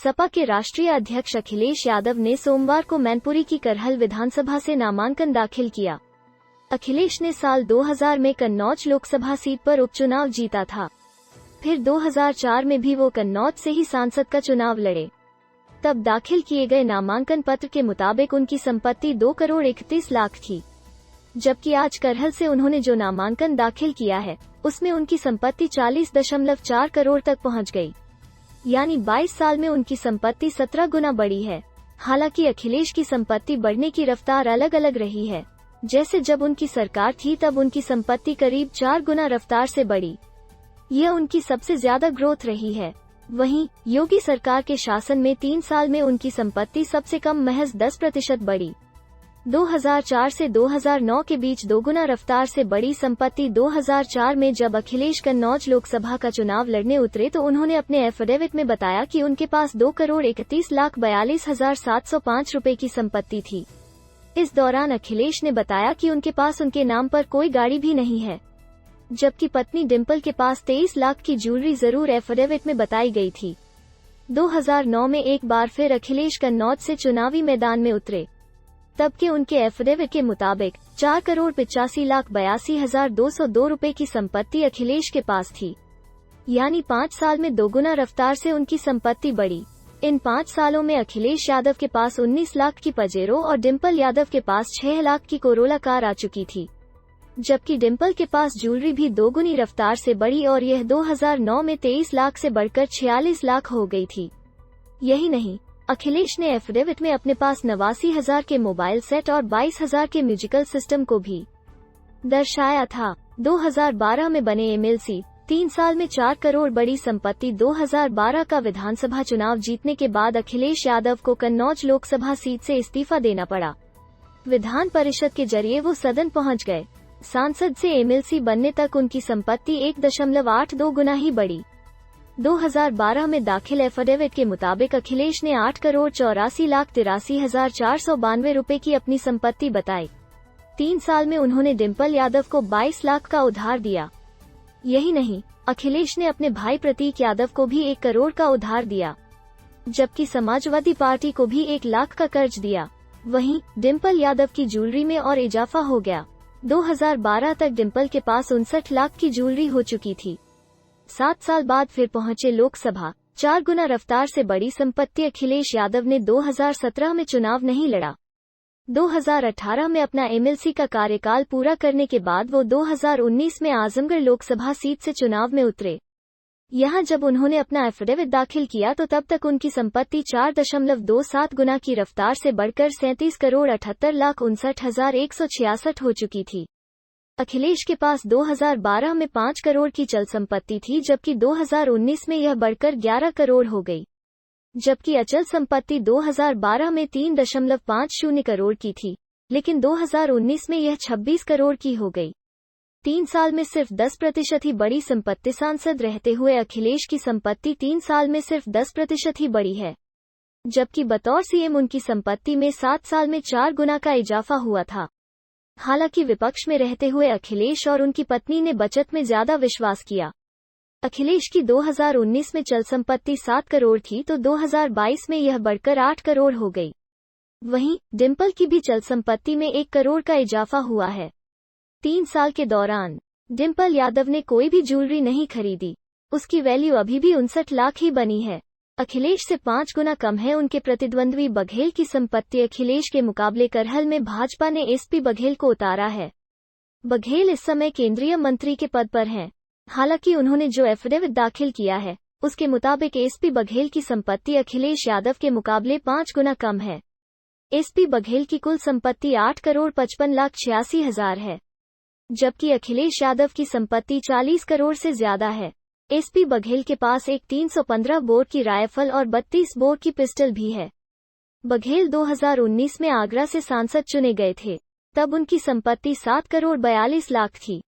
सपा के राष्ट्रीय अध्यक्ष अखिलेश यादव ने सोमवार को मैनपुरी की करहल विधानसभा से नामांकन दाखिल किया। अखिलेश ने साल 2000 में कन्नौज लोकसभा सीट पर उपचुनाव जीता था। फिर 2004 में भी वो कन्नौज से ही सांसद का चुनाव लड़े। तब दाखिल किए गए नामांकन पत्र के मुताबिक उनकी संपत्ति 2 करोड़ 31 लाख थी, जबकि आज करहल से उन्होंने जो नामांकन दाखिल किया है उसमें उनकी संपत्ति 40.4 करोड़ तक पहुंच गई। यानी 22 साल में उनकी संपत्ति 17 गुना बढ़ी है। हालांकि अखिलेश की संपत्ति बढ़ने की रफ्तार अलग अलग रही है। जैसे जब उनकी सरकार थी तब उनकी संपत्ति करीब 4 गुना रफ्तार से बढ़ी। यह उनकी सबसे ज्यादा ग्रोथ रही है। वहीं योगी सरकार के शासन में 3 साल में उनकी संपत्ति सबसे कम महज 10% बढ़ी। 2004 से 2009 के बीच 2 गुना रफ्तार से बड़ी संपत्ति 2004 में जब अखिलेश कन्नौज लोकसभा का चुनाव लड़ने उतरे तो उन्होंने अपने एफिडेविट में बताया कि उनके पास 2 करोड़ 31 लाख 42,705 रुपए की संपत्ति थी। इस दौरान अखिलेश ने बताया कि उनके पास उनके नाम पर कोई गाड़ी भी नहीं है, जबकि पत्नी डिम्पल के पास 23 लाख की ज्वेलरी जरूर एफिडेविट में बताई गई थी। 2009 में एक बार फिर अखिलेश कन्नौज से चुनावी मैदान में उतरे। तब के उनके एफिडेविट के मुताबिक 4 करोड़ 85 लाख 82,202 रुपए की संपत्ति अखिलेश के पास थी। यानी 5 साल में 2 गुना रफ्तार से उनकी संपत्ति बढ़ी। इन 5 सालों में अखिलेश यादव के पास 19 लाख की पजेरो और डिम्पल यादव के पास 6 लाख की कोरोला कार आ चुकी थी, जबकि डिम्पल के पास ज्वेलरी भी 2 गुनी रफ्तार से बढ़ी और यह 2009 में 23 लाख से बढ़कर 46 लाख हो गई थी। यही नहीं, अखिलेश ने एफिडेविट में अपने पास 89,000 के मोबाइल सेट और 22,000 के म्यूजिकल सिस्टम को भी दर्शाया था। 2012 में बने एमएलसी 3 साल में 4 करोड़ बड़ी संपत्ति। 2012 का विधानसभा चुनाव जीतने के बाद अखिलेश यादव को कन्नौज लोकसभा सीट से इस्तीफा देना पड़ा। विधान परिषद के जरिए वो सदन पहुंच गए। सांसद से एमएलसी बनने तक उनकी संपत्ति 1.82 गुना ही बढ़ी। 2012 में दाखिल एफिडेविट के मुताबिक अखिलेश ने 8 करोड़ 84 लाख 83,492 रुपए की अपनी संपत्ति बताई। 3 साल में उन्होंने डिम्पल यादव को 22 लाख का उधार दिया। यही नहीं, अखिलेश ने अपने भाई प्रतीक यादव को भी 1 करोड़ का उधार दिया, जबकि समाजवादी पार्टी को भी 1 लाख का कर्ज दिया। वहीं डिम्पल यादव की ज्वेलरी में और इजाफा हो गया। 2012 तक डिम्पल के पास 59 लाख की ज्वेलरी हो चुकी थी। 7 साल बाद फिर पहुंचे लोकसभा। 4 गुना रफ्तार से बड़ी संपत्ति। अखिलेश यादव ने 2017 में चुनाव नहीं लड़ा। 2018 में अपना एमएलसी का कार्यकाल पूरा करने के बाद वो 2019 में आजमगढ़ लोकसभा सीट से चुनाव में उतरे। यहां जब उन्होंने अपना एफिडेविट दाखिल किया तो तब तक उनकी संपत्ति 4.27 गुना की रफ्तार से बढ़कर 37 करोड़ 78 लाख 59,166 हो चुकी थी। अखिलेश के पास 2012 में 5 करोड़ की चल संपत्ति थी, जबकि 2019 में यह बढ़कर 11 करोड़ हो गई। जबकि अचल संपत्ति 2012 में 3.50 करोड़ की थी, लेकिन 2019 में यह 26 करोड़ की हो गई। 3 साल में सिर्फ 10% ही बड़ी संपत्ति। सांसद रहते हुए अखिलेश की संपत्ति 3 साल में सिर्फ 10% ही बढ़ी है, जबकि बतौर सीएम उनकी संपत्ति में 7 साल में 4 गुना का इजाफा हुआ था। हालांकि विपक्ष में रहते हुए अखिलेश और उनकी पत्नी ने बचत में ज्यादा विश्वास किया। अखिलेश की 2019 में चल संपत्ति 7 करोड़ थी तो 2022 में यह बढ़कर 8 करोड़ हो गई। वहीं डिम्पल की भी चल संपत्ति में 1 करोड़ का इजाफा हुआ है। 3 साल के दौरान डिम्पल यादव ने कोई भी ज्वेलरी नहीं खरीदी। उसकी वैल्यू अभी भी 59 लाख ही बनी है। अखिलेश से 5 गुना कम है उनके प्रतिद्वंद्वी बघेल की संपत्ति। अखिलेश के मुकाबले करहल में भाजपा ने एसपी बघेल को उतारा है। बघेल इस समय केंद्रीय मंत्री के पद पर हैं। हालांकि उन्होंने जो एफिडेविट दाखिल किया है उसके मुताबिक एसपी बघेल की संपत्ति अखिलेश यादव के मुकाबले 5 गुना कम है। एसपी बघेल की कुल संपत्ति 8 करोड़ 55 लाख 86 हजार है, जबकि अखिलेश यादव की संपत्ति 40 करोड़ से ज्यादा है। एसपी बघेल के पास एक 315 बोर की राइफल और 32 बोर की पिस्टल भी है। बघेल 2019 में आगरा से सांसद चुने गए थे, तब उनकी संपत्ति 7 करोड़ 42 लाख थी।